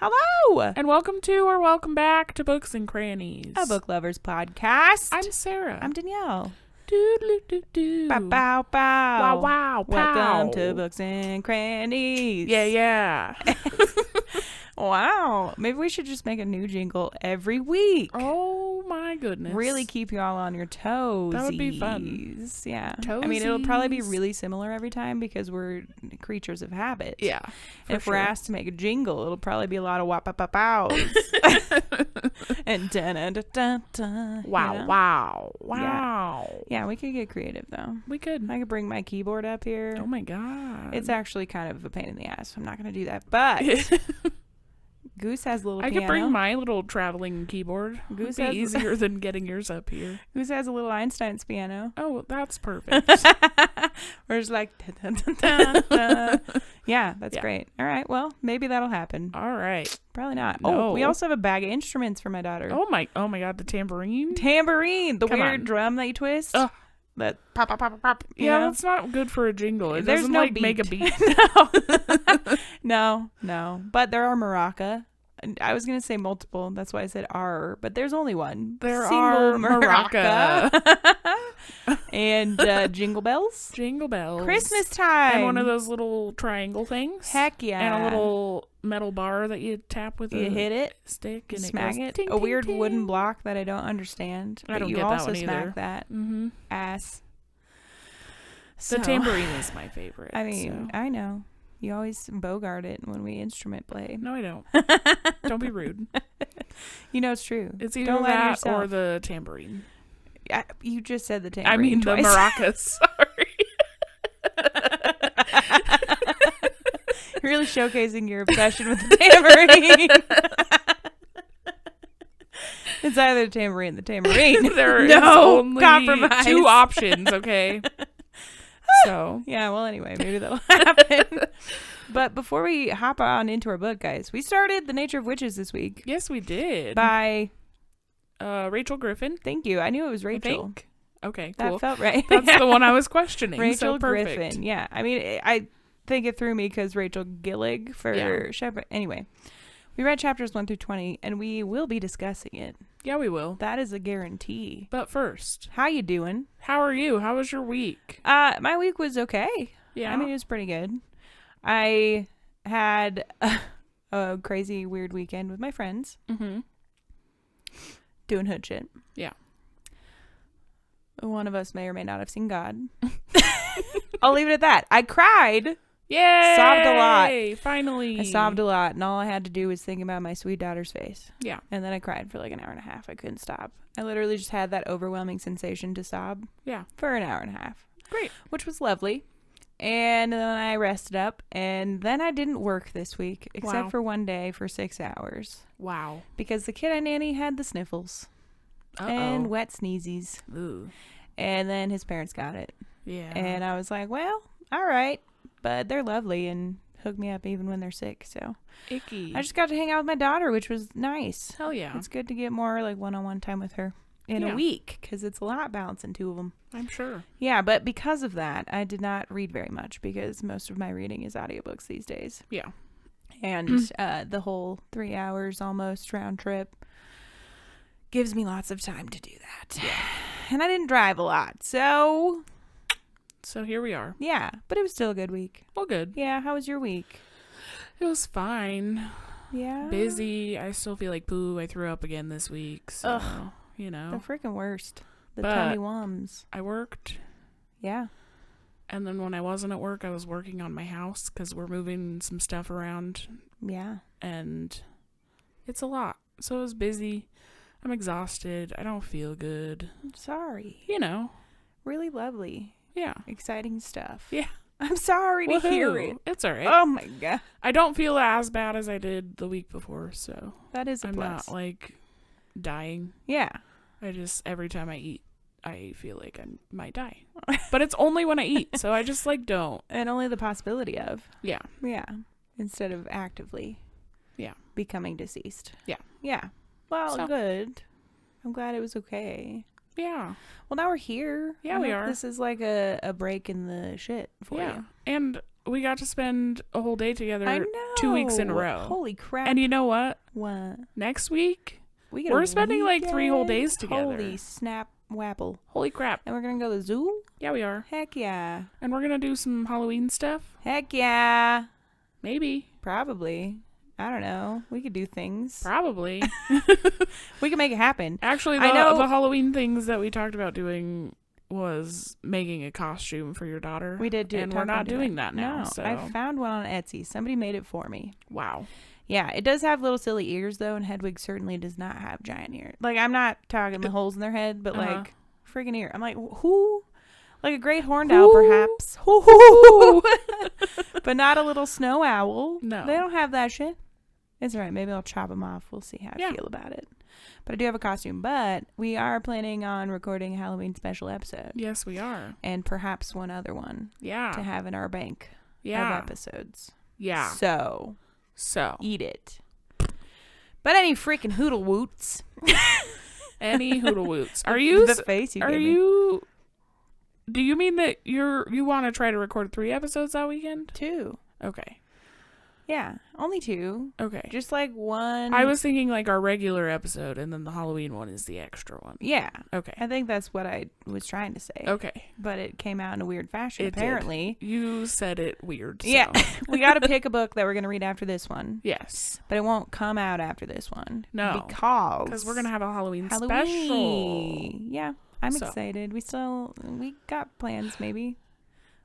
Hello! And welcome back to Books and Crannies. A book lovers podcast. I'm Sarah. I'm Danielle. Doo-doo-doo-doo. Bow, bow, bow. Wow, wow, Welcome pow. to Books and Crannies. Yeah. Wow. Maybe we should just make a new jingle every week. Oh my goodness. Really keep you all on your toes. That would be fun. Yeah. I mean, it'll probably be really similar every time because we're creatures of habit. Yeah. And if we're asked to make a jingle, it'll probably be a lot of wop-a-pow-pows. And dun-dun-dun-dun-dun. Wow, you know? wow. Yeah, we could get creative, though. We could. I could bring my keyboard up here. Oh my god. It's actually kind of a pain in the ass, so I'm not going to do that. But Goose has a little piano. I could bring my little traveling keyboard. Goose It'd has be easier than getting yours up here. Goose has a little Einstein's piano. Oh, that's perfect. We're just like, dun, dun, dun, dun. Yeah, that's Yeah. great. All right, well, maybe that'll happen. All right. Probably not. No. Oh, we also have a bag of instruments for my daughter. Oh my god, the tambourine? Tambourine, the Come weird on. drum that you twist. Ugh. That pop, pop, pop, pop, pop. you Yeah, know? that's not good for a jingle. It There's doesn't no make a beat. No. But there are maraca. I was going to say multiple. That's why I said are. But there's only one. There Single are maraca. And jingle bells. Jingle bells. Christmas time. And one of those little triangle things. Heck yeah. And a little metal bar that you tap with You hit it. stick and Smack it goes it. ting, a ting, weird ting. wooden block that I don't understand. I but don't you get that also one smack either. that Mm-hmm. ass. The tambourine is my favorite. I mean, so. I know. You always bogart it when we instrument play. No, I don't. Don't be rude. You know it's true. It's either Don't lie to that yourself. or the tambourine. You just said the tambourine I mean twice. the maracas. Sorry. Really showcasing your obsession with the tambourine. It's either the tambourine or the tambourine. There is No only compromise. 2 options, okay? So, Yeah, well, anyway, maybe that'll happen. But before we hop on into our book, guys, we started The Nature of Witches this week yes, we did. by, Rachel Griffin, thank you, I knew it was I Rachel. think. Okay, That cool. felt right. That's the one I was questioning. Rachel so perfect. Griffin, yeah. I mean, I think it threw me because Rachel Gillig for Yeah. Shepherd. Anyway, we read chapters 1 through 20, and we will be discussing it. Yeah, we will. That is a guarantee. But first, How you doing? how are you? How was your week? My week was okay. Yeah. I mean, it was pretty good. I had a crazy, weird weekend with my friends mm-hmm. doing hood shit. Yeah. One of us may or may not have seen God. I'll leave it at that. I cried. Yay! Sobbed a lot. Finally. I sobbed a lot, and all I had to do was think about my sweet daughter's face. Yeah. And then I cried for like an hour and a half. I couldn't stop. I literally just had that overwhelming sensation to sob Yeah. for an hour and a half. Great. Which was lovely. And then I rested up, and then I didn't work this week, except Wow. for one day for 6 hours. Wow. Because the kid I nanny had the sniffles and wet sneezies. Ooh. And then his parents got it. Yeah. And I was like, well, all right. But they're lovely and hook me up even when they're sick. So Icky. I just got to hang out with my daughter, which was nice. Hell yeah. It's good to get more like one-on-one time with her in Yeah. a week because it's a lot balancing 2 of them. I'm sure. Yeah, but because of that, I did not read very much because most of my reading is audiobooks these days. Yeah. And the whole 3 hours almost round trip gives me lots of time to do that. Yeah. And I didn't drive a lot. So, So here we are. yeah, but it was still a good week. Well, good. Yeah, how was your week? It was fine. Yeah. Busy. I still feel like poo. I threw up again this week. So, Ugh. you know. The freaking worst. The But- tummy wums. I worked. Yeah. And then when I wasn't at work, I was working on my house because we're moving some stuff around. Yeah. And it's a lot. So it was busy. I'm exhausted. I don't feel good. I'm sorry. You know. Really lovely. Yeah. Exciting stuff. Yeah. I'm sorry to hear Woohoo. it. It's all right. Oh my God. I don't feel as bad as I did the week before, so That is a I'm plus. not like dying. Yeah. I just, every time I eat, I feel like I might die. But it's only when I eat, so I just like don't. And only the possibility of. Yeah. Yeah. Instead of actively. Yeah. Becoming deceased. Yeah. Yeah. Well, So- good. I'm glad it was okay. Yeah. Well, now we're here. Yeah, I we hope are. This is like a break in the shit for Yeah. you. And we got to spend a whole day together I know. 2 weeks in a row. Holy crap. And you know what? What? Next week, We're we're spending like 3 whole days together. Holy snap wapple. Holy crap. And we're going to go to the zoo? Yeah, we are. Heck yeah. And we're going to do some Halloween stuff. Heck yeah. Maybe. Probably. I don't know. We could do things. Probably. We can make it happen. Actually, I know- the Halloween things that we talked about doing was making a costume for your daughter. We did do it. And we're not doing that now. No, So. I found one on Etsy. Somebody made it for me. Wow. Yeah, it does have little silly ears, though, and Hedwig certainly does not have giant ears. Like, I'm not talking the holes in their head, but, like, freaking ear. I'm like, who? Like a great horned owl, perhaps. But not a little snow owl. No. They don't have that shit. It's all right. Maybe I'll chop them off. We'll see how I feel about it. But I do have a costume. But we are planning on recording a Halloween special episode. Yes, we are. And perhaps one other one. Yeah. To have in our bank of episodes. Yeah. So. Eat it. But any freaking hoodle woots. Any hoodle woots. Are you? The face you Are gave me. you? Do you mean that you want to try to record 3 episodes that weekend? 2. Okay. Yeah, only 2. Okay. Just like one. I was thinking like our regular episode, and then the Halloween one is the extra one. Yeah. Okay. I think that's what I was trying to say. Okay. But it came out in a weird fashion, It apparently. did. You said it weird. So. Yeah. We got to pick a book that we're going to read after this one. Yes. But it won't come out after this one. No. Because we're going to have a Halloween special. Yeah. I'm excited. We got plans, maybe.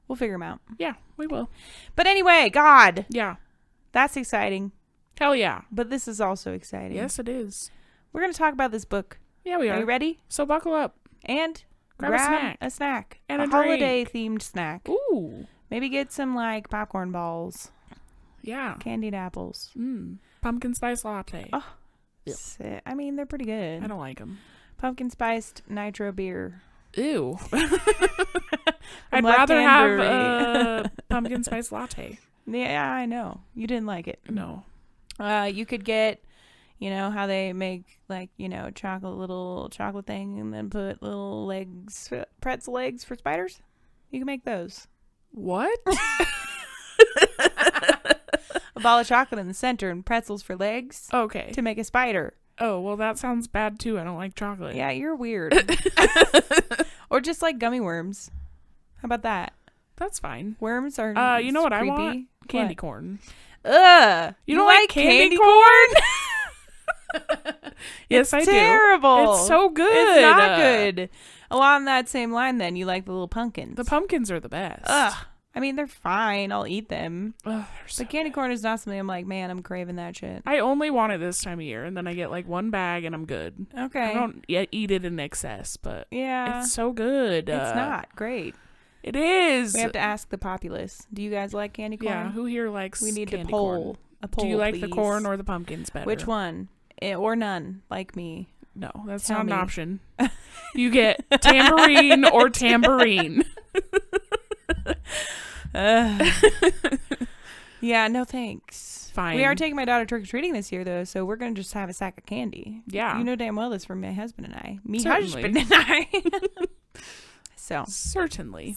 We'll figure them out. Yeah, we will. But anyway, God. Yeah. That's exciting. Hell yeah. But this is also exciting. Yes, it is. We're going to talk about this book. Yeah, we are. Are you ready? So buckle up. And grab a snack. And a holiday-themed snack. Ooh. Maybe get some, like, popcorn balls. Yeah. Candied apples. Pumpkin spice latte. Oh. I mean, they're pretty good. I don't like them. Pumpkin spiced nitro beer. Ew. I'd rather have a pumpkin spice latte. Yeah, I know. You didn't like it. No. You could get, you know, how they make, like, you know, little chocolate thing and then put little legs, pretzel legs for spiders. You can make those. What? A ball of chocolate in the center and pretzels for legs. Okay. To make a spider. Oh, well, that sounds bad, too. I don't like chocolate. Yeah, you're weird. Or just like gummy worms. How about that? That's fine. Worms are you know what creepy. I want? Candy corn. Ugh. You don't like candy corn? Yes, I do. Terrible. It's so good. It's not good. Along that same line, then, you like the little pumpkins. The pumpkins are the best. Ugh. I mean, they're fine. I'll eat them. Ugh, But candy corn is not something I'm like, man, I'm craving that shit. I only want it this time of year, and then I get like 1 bag and I'm good. Okay. I don't eat it in excess, but yeah, it's so good. It's not great. It is. We have to ask the populace. Do you guys like candy corn? Yeah, who here likes We need candy to poll. corn? A poll, Do you like please. the corn or the pumpkins better? Which one? Or none, like me. No, that's Tell not me. an option. You get tambourine or tambourine. Yeah, no thanks. Fine. We are taking my daughter trick-or-treating this year, though, so we're going to just have a sack of candy. Yeah. You know damn well this from my husband and I. Certainly. Husband and I. So. Certainly.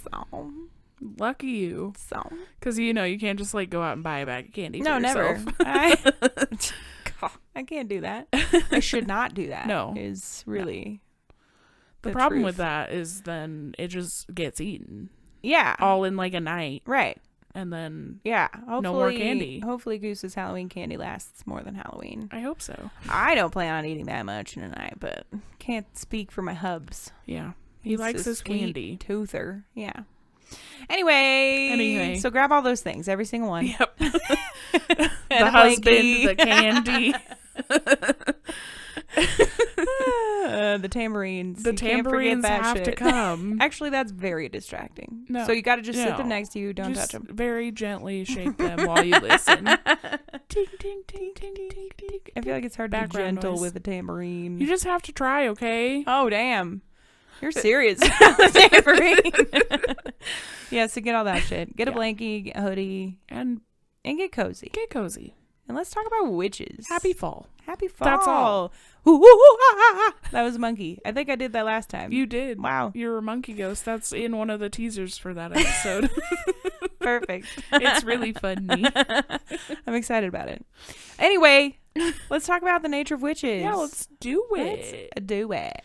Lucky you. So. Because, you know, you can't just, like, go out and buy a bag of candy for No, yourself. never. I can't do that. I should not do that. No. Is really The problem with that is then it just gets eaten. Yeah. All in, like, a night. Right. And then Yeah. Hopefully, no more candy. Hopefully Goose's Halloween candy lasts more than Halloween. I hope so. I don't plan on eating that much in a night, but can't speak for my hubs. Yeah. He He's likes a his sweet candy. Toother. Yeah. Anyway. So grab all those things, every single one. Yep. And The a husband, blankie. the candy. The tambourines. The You can't forget tambourines that have to shit. come. Actually, that's very distracting. No. So you got to just sit No. them next to you. Don't Just touch them. very gently shake them while you listen. Ting, ting, ting, ting, ting, ting. I feel like it's hard to be Background gentle noise. with a tambourine. You just have to try, okay? Oh, damn. You're serious. The tambourine. Yeah, so get all that shit. Get a blankie, get a hoodie, And get cozy. get cozy. And let's talk about witches. Happy fall. Happy fall. That's all. Ooh, ooh, ooh, ah, ah. That was a monkey. I think I did that last time. You did. Wow. You're a monkey ghost. That's in one of the teasers for that episode. Perfect. It's really funny. I'm excited about it. Anyway, let's talk about the nature of witches. Yeah, let's do it. Let's do it.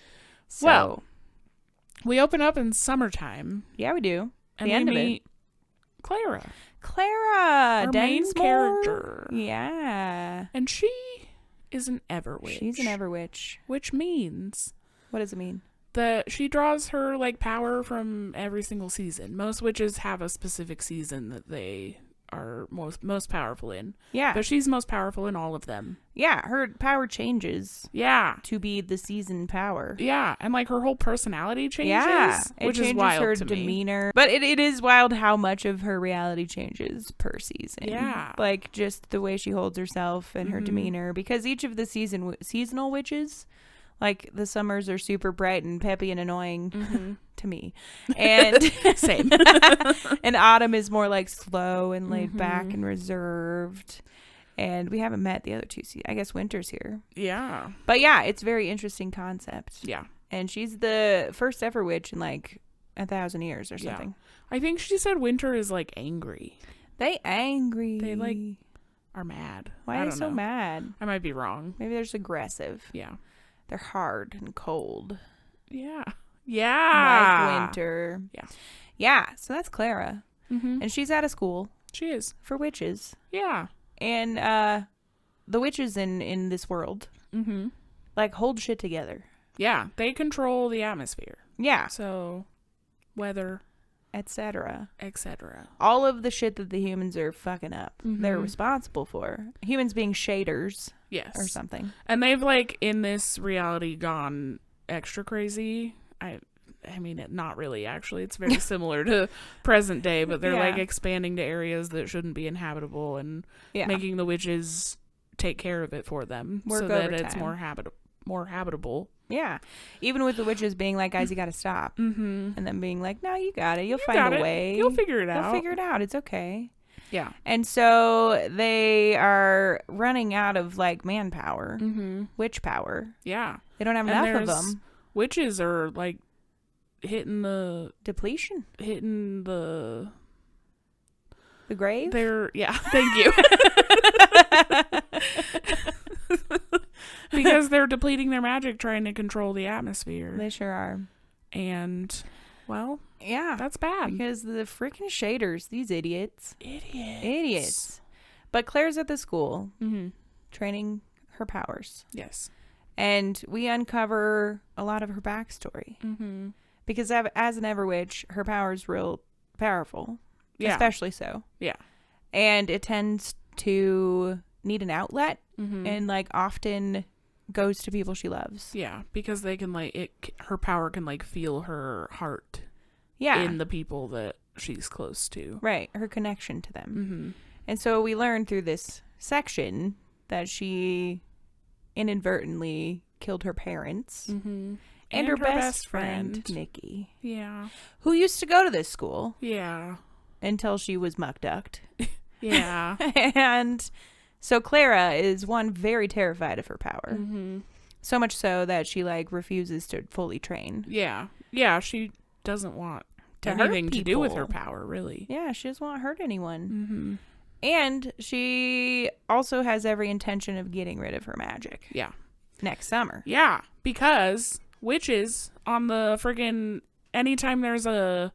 So, Well, we open up in summertime. yeah, we do. And the end we of meet Clara. Clara, our main Densmore. character. Yeah. And she is an Everwitch. She's an Everwitch. Which means What does it mean? that she draws her like power from every single season. Most witches have a specific season that they are most powerful in. Yeah. But she's most powerful in all of them. Yeah, her power changes Yeah. to be the season power. Yeah. And like her whole personality changes. Yeah, it which changes is wild her to me. demeanor. But it is wild how much of her reality changes per season. Yeah. Like just the way she holds herself and her Mhm. demeanor. Because each of the seasonal witches, like the summers are super bright and peppy and annoying to me. And Same. and autumn is more like slow and laid back and reserved. And we haven't met the other two seasons. I guess winter's here. Yeah. But yeah, it's a very interesting concept. Yeah. And she's the first ever witch in like 1,000 years or something. I think she said winter is like angry. They angry. They like are mad. Why I are they don't so know. mad? I might be wrong. Maybe they're just aggressive. Yeah. They're hard and cold. Yeah. Yeah. Like winter. Yeah. Yeah. So that's Clara. Mm-hmm. And she's out of school She is. for witches. Yeah. And the witches in this world Mm-hmm. like hold shit together. Yeah. They control the atmosphere. Yeah. So weather, Etc. etc. All of the shit that the humans are fucking up, they're Mhm. responsible for. Humans being shaders Yes. or something. And they've like in this reality gone extra crazy. I mean, not really, actually. It's very similar to present day, but they're like Yeah. expanding to areas that shouldn't be inhabitable and Yeah. making the witches take care of it for them Work so that it's overtime. more habitable. Yeah. Even with the witches being like, guys, you got to stop. Mm-hmm. And then being like, no, you got it. You'll You find got a it. way. You'll figure it You'll out. figure it out. It's okay. Yeah. And so they are running out of like manpower, Mm-hmm. witch power. Yeah. They don't have And enough of there's them. Witches are like hitting the Depletion. The grave. they're yeah, thank you. Because they're depleting their magic trying to control the atmosphere. They sure are. And well, Yeah. that's bad. Because the freaking shaders, these idiots. Idiots. But Claire's at the school Mm-hmm. training her powers. Yes. And we uncover a lot of her backstory. Mm-hmm. Because as an Everwitch, her power is real powerful. Yeah. Especially so. Yeah. And it tends to need an outlet Mm-hmm. and like often goes to people she loves. Yeah, because they can like her power can like feel her heart Yeah. in the people that she's close to. Right. Her connection to them. Mm-hmm. And so we learn through this section that she inadvertently killed her parents Mm-hmm. and her best friend, Nikki, Yeah. who used to go to this school Yeah. until she was muck ducked. Yeah. And so Clara is very terrified of her power. Mm-hmm. So much so that she like refuses to fully train. Yeah. Yeah, she doesn't want To hurt anything to do with her people. power, really. Yeah, she doesn't want to hurt anyone. Mm-hmm. And she also has every intention of getting rid of her magic Yeah. next summer. Yeah, because witches on the friggin' anytime there's a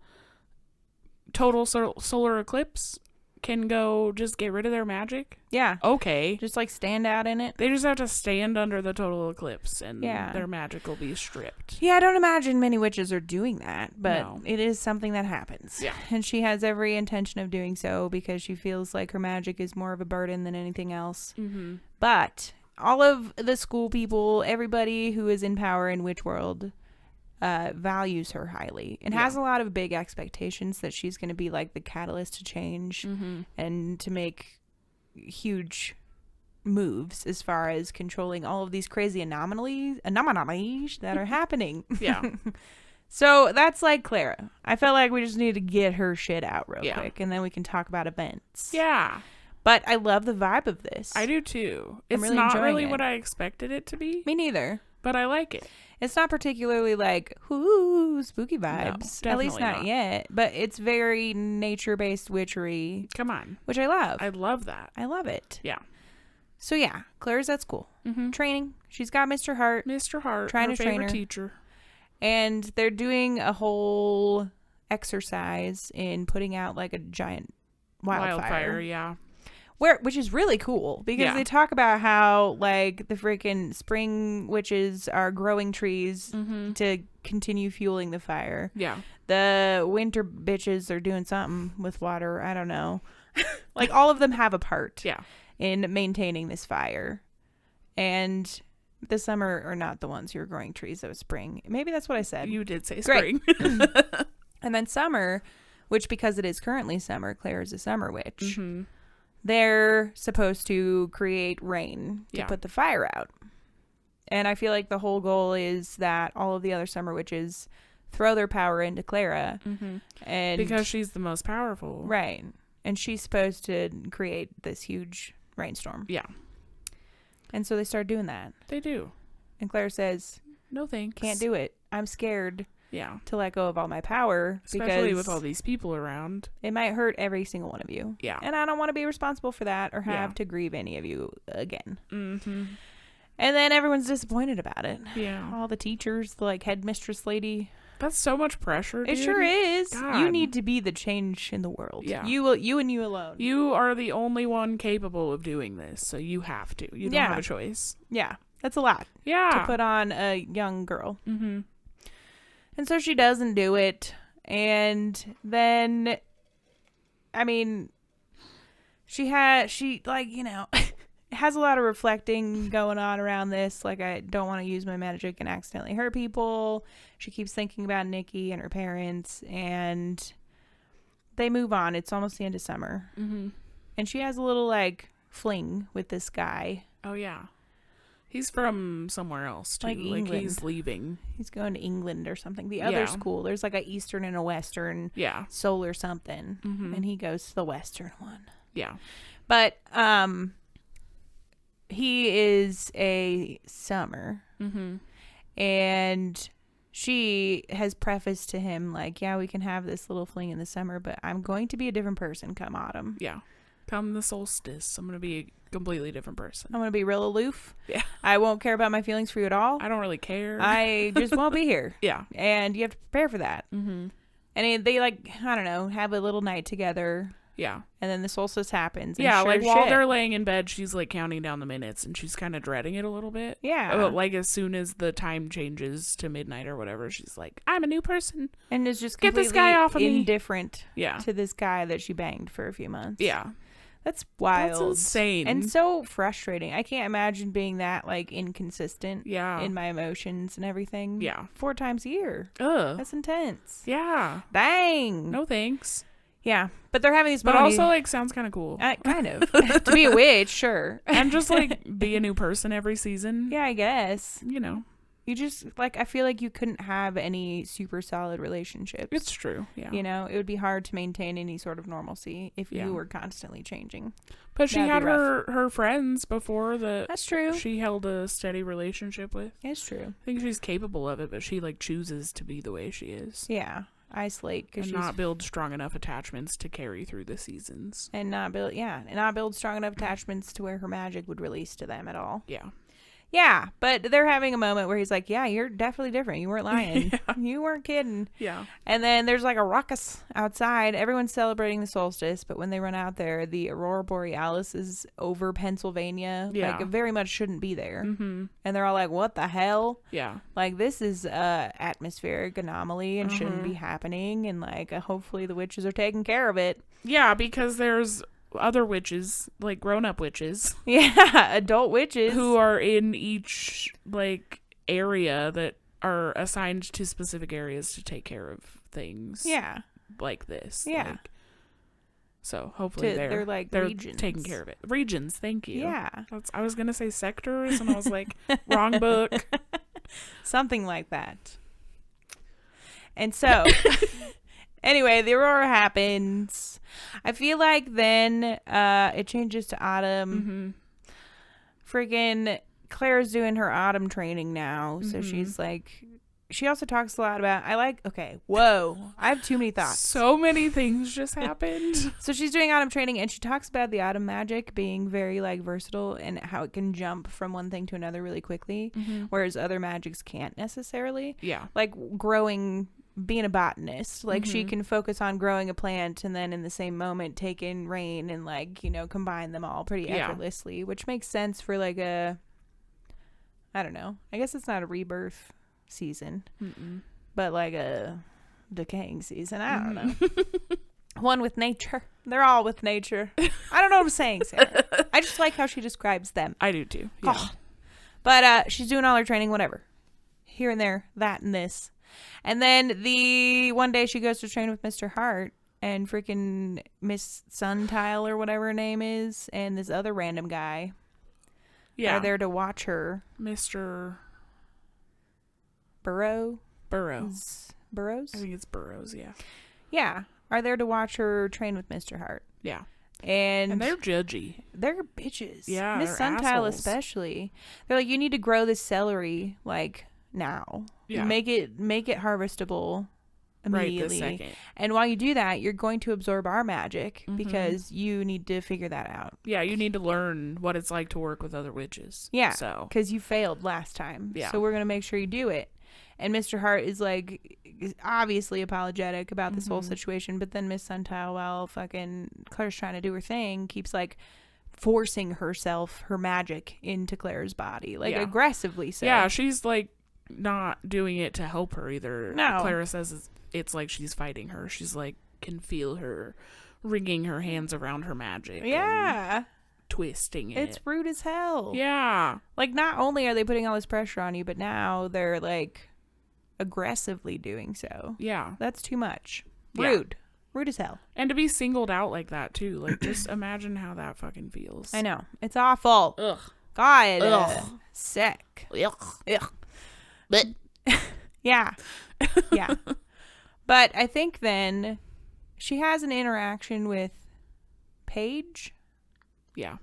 total solar eclipse can go just get rid of their magic. Yeah. Okay. Just like stand out in it. They just have to stand under the total eclipse and Yeah. their magic will be stripped. Yeah, I don't imagine many witches are doing that, but No. it is something that happens. Yeah. And she has every intention of doing so because she feels like her magic is more of a burden than anything else. Mm-hmm. But all of the school people, everybody who is in power in Witch World, values her highly and has a lot of big expectations that she's going to be like the catalyst to change Mm-hmm. and to make huge moves as far as controlling all of these crazy anomalies that are happening. Yeah. So that's like Clara. I felt like we just need to get her shit out real Yeah. quick and then we can talk about events. Yeah. But I love the vibe of this. I do too. I'm It's really not enjoying really it. what I expected it to be, Me neither. But I like it. It's not particularly like, ooh, spooky vibes. No, at least not yet. But it's very nature-based witchery. Come on. Which I love. I love that. I love it. Yeah. So yeah, Claire's at school. Mm-hmm. Training. She's got Mr. Hart. Mr. Hart. Trying her to train favorite her. teacher. And they're doing a whole exercise in putting out like a giant wildfire. Yeah. Which is really cool because they talk about how like the freaking spring witches are growing trees to continue fueling the fire. Yeah. The winter bitches are doing something with water. I don't know. Like all of them have a part in maintaining this fire. And the summer are not the ones who are growing trees. That was spring. Maybe that's what I said. You did say spring. And then summer, which because it is currently summer, Claire is a summer witch. Mm-hmm. They're supposed to create rain to put the fire out. And I feel like the whole goal is that all of the other summer witches throw their power into Clara. Mm-hmm. And because she's the most powerful. Right. And she's supposed to create this huge rainstorm. Yeah. And so they start doing that. They do. And Claire says, no thanks. Can't do it. I'm scared. Yeah. To let go of all my power. Especially with all these people around. It might hurt every single one of you. Yeah. And I don't want to be responsible for that or have to grieve any of you again. Mm-hmm. And then everyone's disappointed about it. Yeah. All the teachers, the like headmistress lady. That's so much pressure, dude. It sure is. God. You need to be the change in the world. Yeah. You and you alone. You are the only one capable of doing this, so you have to. You don't have a choice. Yeah. That's a lot. Yeah. To put on a young girl. Mm-hmm. And so she doesn't do it. And then, I mean, she like, you know, has a lot of reflecting going on around this. Like, I don't want to use my magic and accidentally hurt people. She keeps thinking about Nikki and her parents. And they move on. It's almost the end of summer. Mm-hmm. And she has a little, like, fling with this guy. Oh, yeah. He's from somewhere else, too. Like England. Like, he's leaving. He's going to England or something. The other school. There's, like, a Eastern and a Western. Yeah. Solar something. Mm-hmm. And he goes to the Western one. Yeah. But, he is a summer. Mm-hmm. And she has prefaced to him, like, yeah, we can have this little fling in the summer, but I'm going to be a different person come autumn. Yeah. Come the solstice, I'm going to be a completely different person. I'm going to be real aloof. Yeah. I won't care about my feelings for you at all. I don't really care. I just won't be here. Yeah. And you have to prepare for that. Mm-hmm. And they, like, I don't know, have a little night together. Yeah. And then the solstice happens. And yeah, sure like while shit, they're laying in bed, she's like counting down the minutes and she's kind of dreading it a little bit. Yeah. Like as soon as the time changes to midnight or whatever, she's like, I'm a new person. And is just get this guy off of me. Indifferent Yeah. to this guy that she banged for a few months. Yeah. That's wild. That's insane. And so frustrating. I can't imagine being that, like, inconsistent in my emotions and everything. Yeah. 4 times a year. Ugh. That's intense. Yeah. Dang. No thanks. Yeah. But they're having these But moments. also, like, sounds kind of cool. Kind of. To be a witch, sure. And just, like, be a new person every season. Yeah, I guess. You know. You just, like, I feel like you couldn't have any super solid relationships. It's true. Yeah. You know, it would be hard to maintain any sort of normalcy if you were constantly changing. But she had her friends before that. That's true. She held a steady relationship with. It's true. I think she's capable of it, but she, like, chooses to be the way she is. Yeah. Isolate. And not build strong enough attachments to carry through the seasons. And not build strong enough attachments to where her magic would release to them at all. Yeah. Yeah, but they're having a moment where he's like, yeah, you're definitely different. You weren't lying. Yeah. You weren't kidding. Yeah. And then there's like a ruckus outside. Everyone's celebrating the solstice, but when they run out there, the Aurora Borealis is over Pennsylvania. Yeah. Like, it very much shouldn't be there. Mm-hmm. And they're all like, what the hell? Yeah. Like, this is a atmospheric anomaly and shouldn't be happening. And, like, hopefully the witches are taking care of it. Yeah, because there's other witches, like grown-up witches. Yeah, adult witches. Who are in each, like, area that are assigned to specific areas to take care of things. Yeah. Like this. Yeah. Like, so hopefully they're regions. taking care of it. Regions, thank you. Yeah. I was going to say sectors, and I was like, wrong book. Something like that. And so... Anyway, the aurora happens. I feel like then it changes to autumn. Mm-hmm. Friggin' Claire's doing her autumn training now. So she's like, she also talks a lot about, whoa, I have too many thoughts. So many things just happened. So she's doing autumn training, and she talks about the autumn magic being very like versatile and how it can jump from one thing to another really quickly, whereas other magics can't necessarily. Yeah. Like growing, being a botanist, like she can focus on growing a plant and then in the same moment take in rain and like, you know, combine them all pretty effortlessly, which makes sense for like I don't know. I guess it's not a rebirth season, but like a decaying season. I don't know. One with nature. They're all with nature. I don't know what I'm saying, Sarah. I just like how she describes them. I do too. Yeah. Oh. But she's doing all her training, whatever. Here and there, that and this. And then the one day she goes to train with Mr. Hart, and freaking Miss Suntile or whatever her name is, and this other random guy are there to watch her. Mr. Burrows? I think it's Burrows, yeah. Yeah. Are there to watch her train with Mr. Hart. Yeah. And they're judgy. They're bitches. Yeah. Miss Suntile especially. They're like, you need to grow this celery like now. Yeah. Make it harvestable immediately. Right this second. And while you do that, you're going to absorb our magic because you need to figure that out. Yeah, you need to learn what it's like to work with other witches. Yeah. So because you failed last time. Yeah. So we're gonna make sure you do it. And Mr. Hart is like obviously apologetic about this whole situation, but then Miss Suntile, while fucking Claire's trying to do her thing, keeps like forcing her magic into Claire's body, like aggressively so. Yeah, she's like not doing it to help her either. No. Clara says it's like she's fighting her. She's like can feel her wringing her hands around her magic. Yeah. Twisting it. It's rude as hell. Yeah. Like not only are they putting all this pressure on you, but now they're like aggressively doing so. Yeah. That's too much. Yeah. Rude as hell. And to be singled out like that too. Like just imagine how that fucking feels. I know. It's awful. Ugh. God. Ugh. Sick. Ugh. Ugh. But yeah. Yeah. But I think then she has an interaction with Paige. Yeah.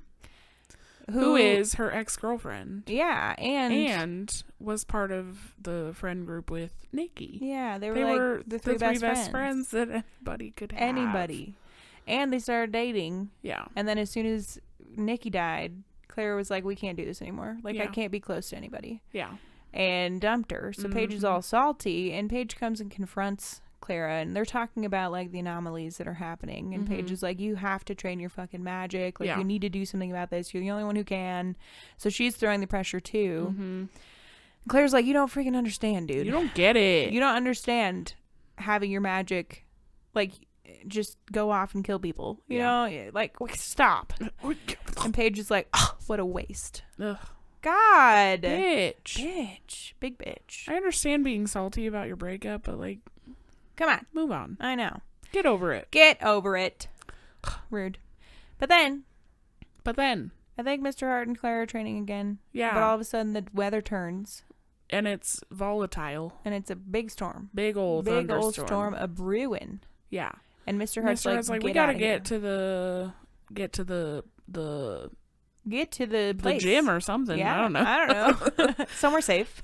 Who is her ex-girlfriend. Yeah, and was part of the friend group with Nikki. Yeah, they were like the three best friends that anybody could have. Anybody. And they started dating. Yeah. And then as soon as Nikki died, Claire was like, we can't do this anymore. Like, I can't be close to anybody. Yeah. And dumped her. So Paige is all salty, and Paige comes and confronts Clara, and they're talking about like the anomalies that are happening, and Paige is like, you have to train your fucking magic, like you need to do something about this, you're the only one who can. So she's throwing the pressure too. Claire's like, you don't freaking understand, dude. You don't get it. You don't understand having your magic like just go off and kill people, you know, like stop. And Paige is like, oh, what a waste. Ugh. God, bitch, big bitch. I understand being salty about your breakup, but like, come on, move on. I know. Get over it. Rude. But then I think Mr. Hart and Claire are training again. Yeah. But all of a sudden the weather turns. And it's volatile. And it's a big storm. Big old storm a brewing. Yeah. And Mr. Hart's like, we gotta get to the place. Gym or something. Yeah, I don't know. Somewhere safe.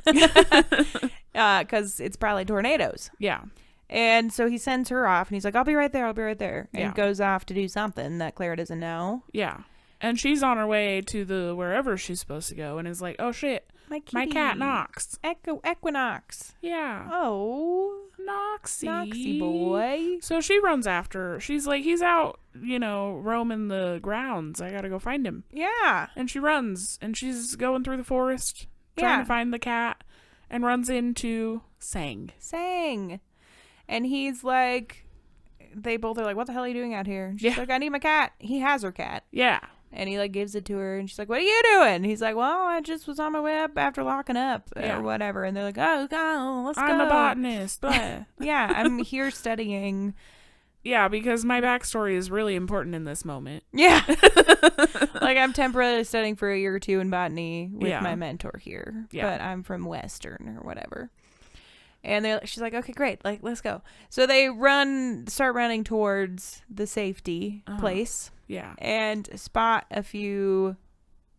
Because it's probably tornadoes. Yeah. And so he sends her off, and he's like, I'll be right there. And goes off to do something that Claire doesn't know. Yeah. And she's on her way to the wherever she's supposed to go, and is like, oh shit, my cat Knox. Equinox. Yeah. Oh. Noxy boy. So she runs after her. She's like, he's out, roaming the grounds. I gotta go find him. Yeah. And she runs, and she's going through the forest, trying to find the cat, and runs into Sang. And he's like, they both are like, what the hell are you doing out here? And she's like, I need my cat. He has her cat. Yeah. And he like gives it to her, and she's like, what are you doing? And he's like, well, I just was on my way up after locking up or whatever. And they're like, oh, let's go. I'm a botanist. Yeah, I'm here studying. Yeah, because my backstory is really important in this moment. Yeah. Like I'm temporarily studying for a year or two in botany with my mentor here. Yeah. But I'm from Western or whatever. And she's like, okay, great. Like, let's go. So they start running towards the safety place. Yeah. And spot a few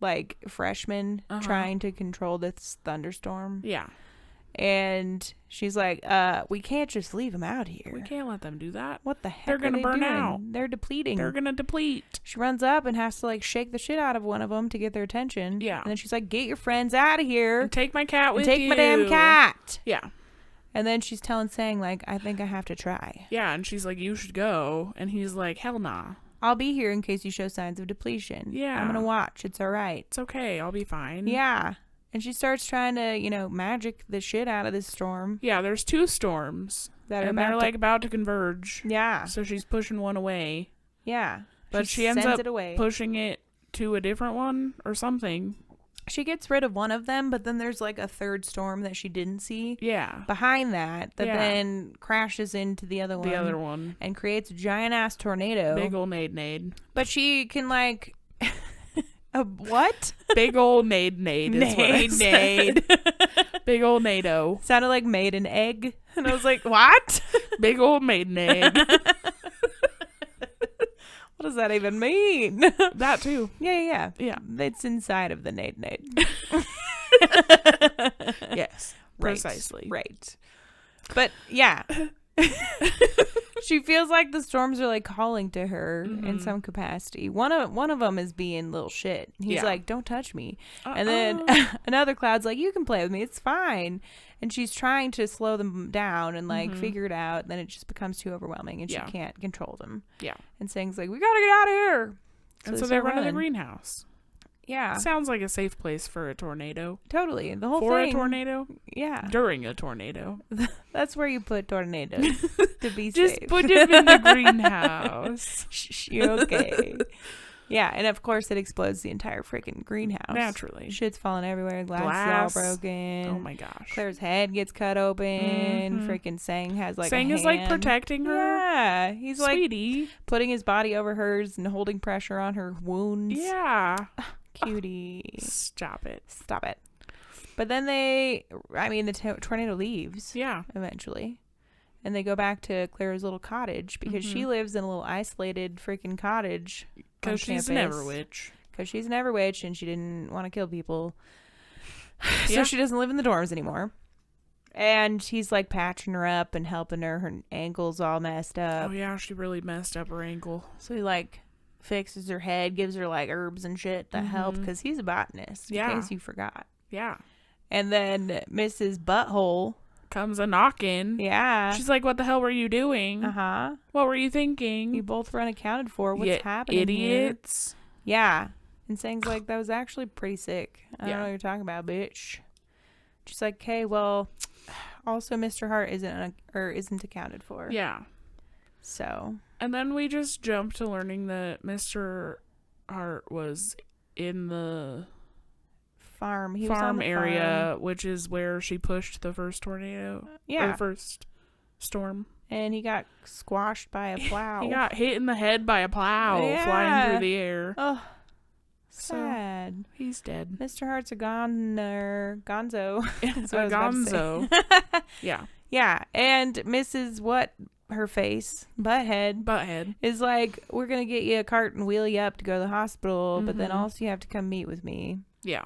like freshmen trying to control this thunderstorm. Yeah. And she's like, we can't just leave them out here. We can't let them do that. What the heck? They're gonna burn out. They're depleting. They're gonna deplete. She runs up and has to like shake the shit out of one of them to get their attention. Yeah. And then she's like, get your friends out of here. And take my cat with you. Take my damn cat. Yeah. And then she's saying like, I think I have to try. Yeah, and she's like, you should go. And he's like, hell nah. I'll be here in case you show signs of depletion. Yeah. I'm gonna watch. It's all right. It's okay. I'll be fine. Yeah. And she starts trying to, magic the shit out of this storm. Yeah, there's 2 storms. That are and they're like about to converge. Yeah. So she's pushing one away. Yeah. But she ends up pushing it to a different one or something. She gets rid of one of them, but then there's like a third storm that she didn't see. Yeah. Behind that then crashes into the other one. The other one. And creates a giant ass tornado. Big ol' nade. But she can like... A what? Big ol' nade is what I said. Big ol' nado. Sounded like made an egg. And I was like, what? Big ol' maiden egg. What does that even mean? That too. Yeah. It's inside of the nade. Yes. Right, precisely. Right. But yeah. She feels like the storms are like calling to her in some capacity. One of them is being little shit. He's like, don't touch me. And then another cloud's like, you can play with me. It's fine. And she's trying to slow them down and like figure it out. Then it just becomes too overwhelming and she can't control them. Yeah. And Sing's like, we gotta get out of here. And so they run to the greenhouse. Yeah. Sounds like a safe place for a tornado. Totally. The whole for thing. For a tornado? Yeah. During a tornado. That's where you put tornadoes to be Just safe. put them in the greenhouse. Shh, you're okay. Yeah, and of course it explodes the entire freaking greenhouse. Naturally. Shit's falling everywhere. Glass is all broken. Oh my gosh. Claire's head gets cut open. Freaking Sang has like Sang a is like hand. protecting her. Yeah. He's Sweetie. like putting his body over hers and holding pressure on her wounds. Yeah. Cutie. Stop it. But then the tornado leaves. Yeah. Eventually. And they go back to Claire's little cottage because she lives in a little isolated freaking cottage. Because she's an Everwitch. Because she's an Everwitch and she didn't want to kill people. So she doesn't live in the dorms anymore. And he's like patching her up and helping her. Her ankle's all messed up. Oh yeah, she really messed up her ankle. So he like fixes her head, gives her like herbs and shit to help because he's a botanist. In case you forgot. Yeah. And then Mrs. Butthole comes a knocking. Yeah. She's like, what the hell were you doing? Uh-huh. What were you thinking? You both were unaccounted for. What's happening idiots. Here? Yeah. And Sang's like, that was actually pretty sick. I don't know what you're talking about, bitch. She's like, okay, well, also Mr. Hart isn't accounted for. Yeah. So. And then we just jump to learning that Mr. Hart was in the farm. He was on the area, farm. Which is where she pushed the first tornado. Yeah. Or the first storm. And he got squashed by a plow. He got hit in the head by a plow flying through the air. Oh, sad. So, he's dead. Mr. Hart's a gonzo. It's a gonzo. Yeah. Yeah. And Mrs. Her face, Butthead, is like, we're going to get you a cart and wheel you up to go to the hospital, but then also you have to come meet with me. Yeah.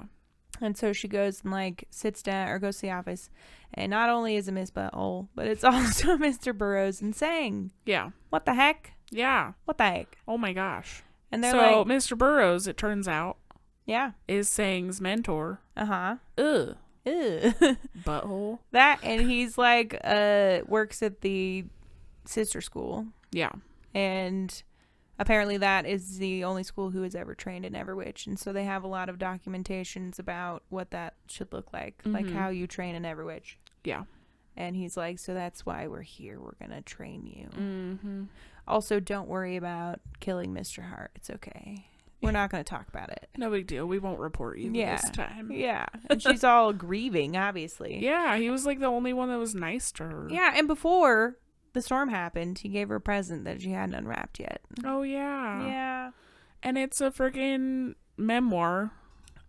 And so she goes and like sits down or goes to the office. And not only is it Miss Butthole, but it's also Mr. Burroughs and Sang. Yeah. What the heck? Yeah. What the heck? Oh my gosh. And they're so like, Mr. Burroughs, it turns out, is Sang's mentor. Uh-huh. Ugh. Ew. Butthole. That, and he's like, works at the sister school. Yeah. And apparently that is the only school who has ever trained an Everwitch. And so they have a lot of documentations about what that should look like how you train an Everwitch. Yeah. And he's like, so that's why we're here. We're going to train you. Also, don't worry about killing Mr. Hart. It's okay. We're not going to talk about it. No big deal. We won't report you this time. Yeah. And she's all grieving, obviously. Yeah. He was like the only one that was nice to her. Yeah. And before the storm happened, he gave her a present that she hadn't unwrapped yet. Oh, yeah. Yeah. And it's a freaking memoir.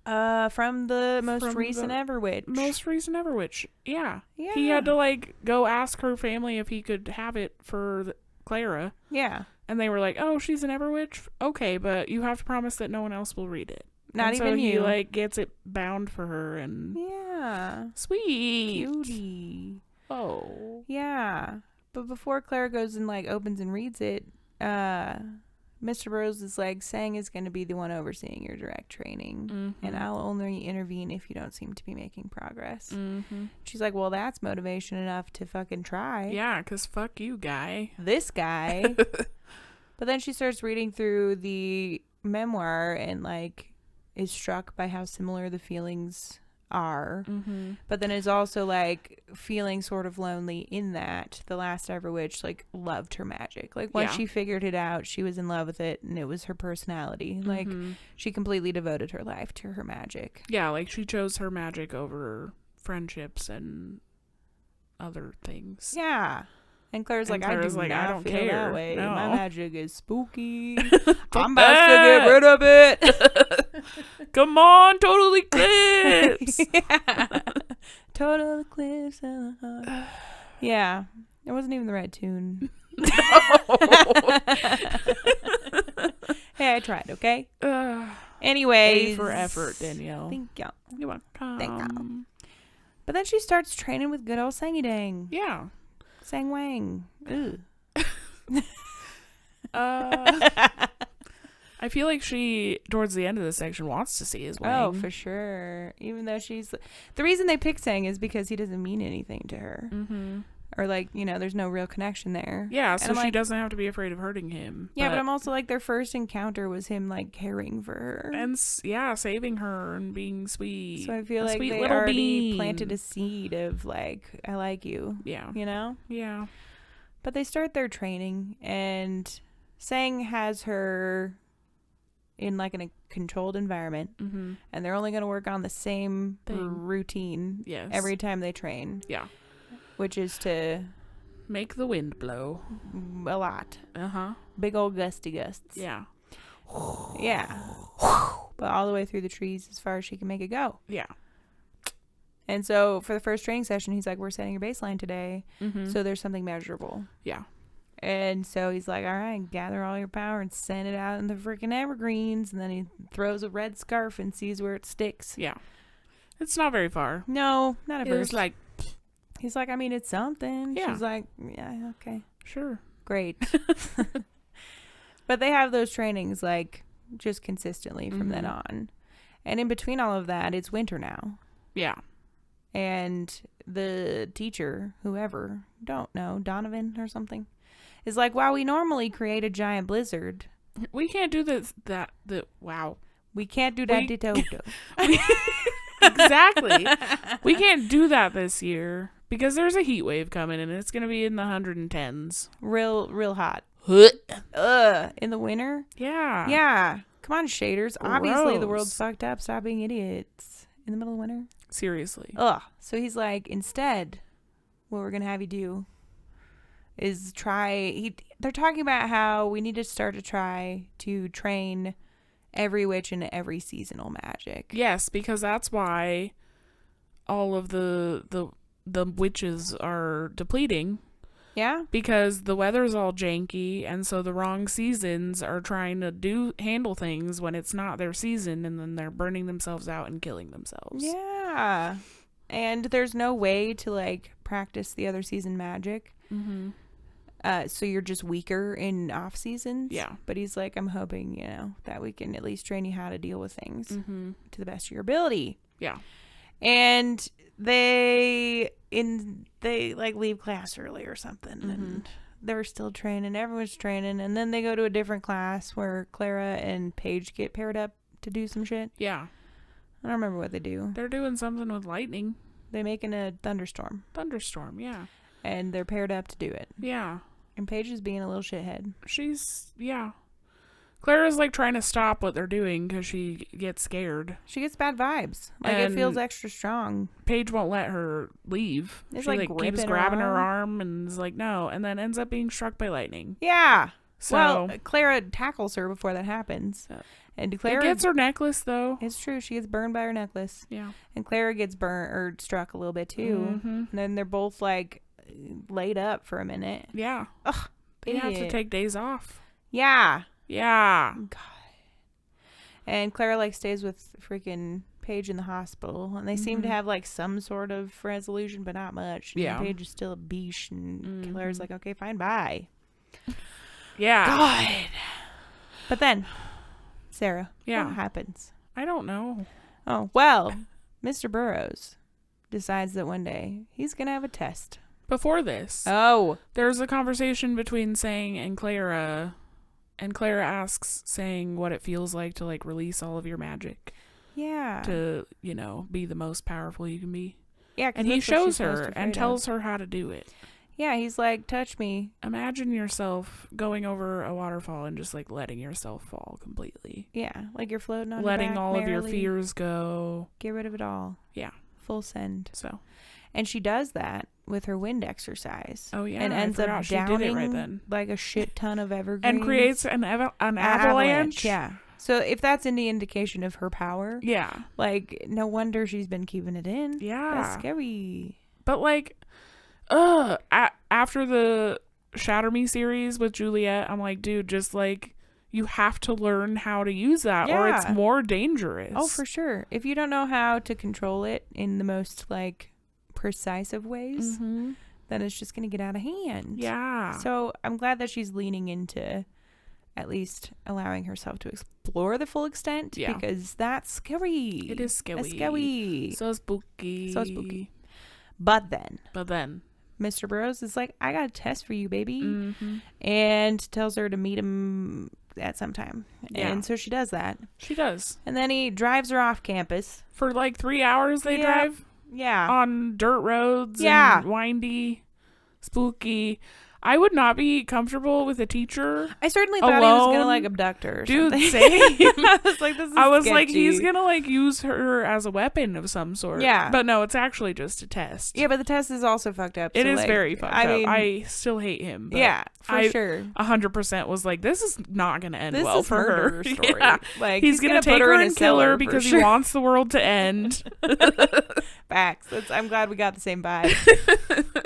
From the most recent Everwitch. Most recent Everwitch. Yeah. Yeah. He had to like go ask her family if he could have it for Clara. Yeah. And they were like, oh, she's an Everwitch? Okay, but you have to promise that no one else will read it. Not and even so you. he like gets it bound for her and sweet. Cutie. Oh. Yeah. But before Clara goes and like opens and reads it, Mr. Rose is like, Sang is going to be the one overseeing your direct training, and I'll only intervene if you don't seem to be making progress. She's like, well, that's motivation enough to fucking try. Yeah, because fuck you, guy. This guy. But then she starts reading through the memoir and like is struck by how similar the feelings are. But then is also like feeling sort of lonely in that the last ever witch like loved her magic. Like once she figured it out, she was in love with it, and it was her personality. Like she completely devoted her life to her magic. Yeah, like she chose her magic over friendships and other things. Yeah. And Claire's like, I don't feel care. that way. No. My magic is spooky. I'm about to get rid of it. Come on, total eclipse. Total eclipse. Yeah. It wasn't even the right tune. Hey, I tried, okay? Anyways. A for effort, Danielle. Thank you. You're welcome. Thank you. But then she starts training with good old Sangy Dang. Yeah. Sang Wang. Ooh. I feel like she, towards the end of the section, wants to see his wang. Oh, for sure. Even though she's... The reason they pick Sang is because he doesn't mean anything to her. Or, like, you know, there's no real connection there. Yeah, so she like, doesn't have to be afraid of hurting him. Yeah, but I'm also like, their first encounter was him, like, caring for her. And, saving her and being sweet. So I feel like they already planted a seed of, like, I like you. Yeah. You know? Yeah. But they start their training, and Sang has her in, like, in a controlled environment. And they're only going to work on the same routine every time they train. Yeah. Which is to... Make the wind blow. A lot. Big old gusty gusts. Yeah. Yeah. But all the way through the trees as far as she can make it go. Yeah. And so for the first training session, he's like, we're setting your baseline today. So there's something measurable. Yeah. And so he's like, all right, gather all your power and send it out in the freaking evergreens. And then he throws a red scarf and sees where it sticks. Yeah. It's not very far. No, not at first. It's like... He's like, I mean, it's something. Yeah. She's like, yeah, okay. Sure. Great. But they have those trainings, like, just consistently from then on. And in between all of that, it's winter now. Yeah. And the teacher, whoever, don't know, Donovan or something, is like, wow, we normally create a giant blizzard. We can't do wow. We can't do that Toto. Exactly. We can't do that this year because there's a heat wave coming and it's going to be in the 110s. Real hot. In the winter? Yeah. Yeah. Come on, shaders. Gross. Obviously, the world's fucked up. Stop being idiots. In the middle of winter? Seriously. Ugh. So he's like, instead, what we're going to have you do is they're talking about how we need to start to try to train every witch in every seasonal magic. Yes, because that's why all of the witches are depleting. Yeah? Because the weather's all janky, and so the wrong seasons are trying to handle things when it's not their season, and then they're burning themselves out and killing themselves. Yeah. And there's no way to, like, practice the other season magic. So you're just weaker in off seasons. Yeah. But he's like, I'm hoping, you know, that we can at least train you how to deal with things to the best of your ability. Yeah. And they like leave class early or something, and they're still training. Everyone's training, and then they go to a different class where Clara and Paige get paired up to do some shit. Yeah. I don't remember what they do. They're doing something with lightning. They making a thunderstorm. Yeah. And they're paired up to do it. Yeah. And Paige is being a little shithead. Yeah. Clara's like trying to stop what they're doing because she gets scared. She gets bad vibes. Like, and it feels extra strong. Paige won't let her leave. It's she like keeps grabbing her arm and is like, no. And then ends up being struck by lightning. Yeah. So, well, Clara tackles her before that happens. And Clara gets her necklace, though. It's true. She gets burned by her necklace. Yeah. And Clara gets burned or struck a little bit, too. And then they're both, like, laid up for a minute. Yeah. Ugh. They have to take days off. Yeah. Yeah. God. And Clara like stays with freaking Paige in the hospital, and they seem to have like some sort of resolution, but not much. And Paige is still a beesh, and Claire's like, okay, fine, bye. Yeah. God. But then, Sarah, what happens? I don't know. Oh, well, Mr. Burroughs decides that one day he's going to have a test. Before this, there's a conversation between Sang and Clara asks Sang what it feels like to like release all of your magic. Yeah. To, be the most powerful you can be. Yeah. And he shows her and tells her how to do it. Yeah, he's like, touch me. Imagine yourself going over a waterfall and just like letting yourself fall completely. Yeah, like you're floating on letting your back all merrily. of your fears go. Get rid of it all. Yeah. Full send. So. And she does that with her wind exercise. Oh, yeah. And ends up downing right then. Like a shit ton of evergreens. And creates an avalanche. Yeah. So if that's any indication of her power. Yeah. Like, no wonder she's been keeping it in. Yeah. That's scary. But like, after the Shatter Me series with Juliet, I'm like, dude, just like, you have to learn how to use that or it's more dangerous. Oh, for sure. If you don't know how to control it in the most like precise of ways, then it's just going to get out of hand. Yeah. So I'm glad that she's leaning into at least allowing herself to explore the full extent because that's scary. It is scary. That's scary. So spooky. But then. Mr. Burroughs is like, I got a test for you, baby. And tells her to meet him at some time. Yeah. And so she does that. She does. And then he drives her off campus. For like 3 hours they drive? Yeah. On dirt roads and windy, spooky. I would not be comfortable with a teacher. I certainly thought he was going to like abduct her or something. Dude, same. I was like, this is like, he's going to like use her as a weapon of some sort. Yeah. But no, it's actually just a test. Yeah, but the test is also fucked up. It is very fucked up. I still hate him. Yeah, for sure. 100% was like, this is not going to end well for her. Story. Yeah. Like, he's going to take her and kill her because he wants the world to end. Facts. I'm glad we got the same vibe.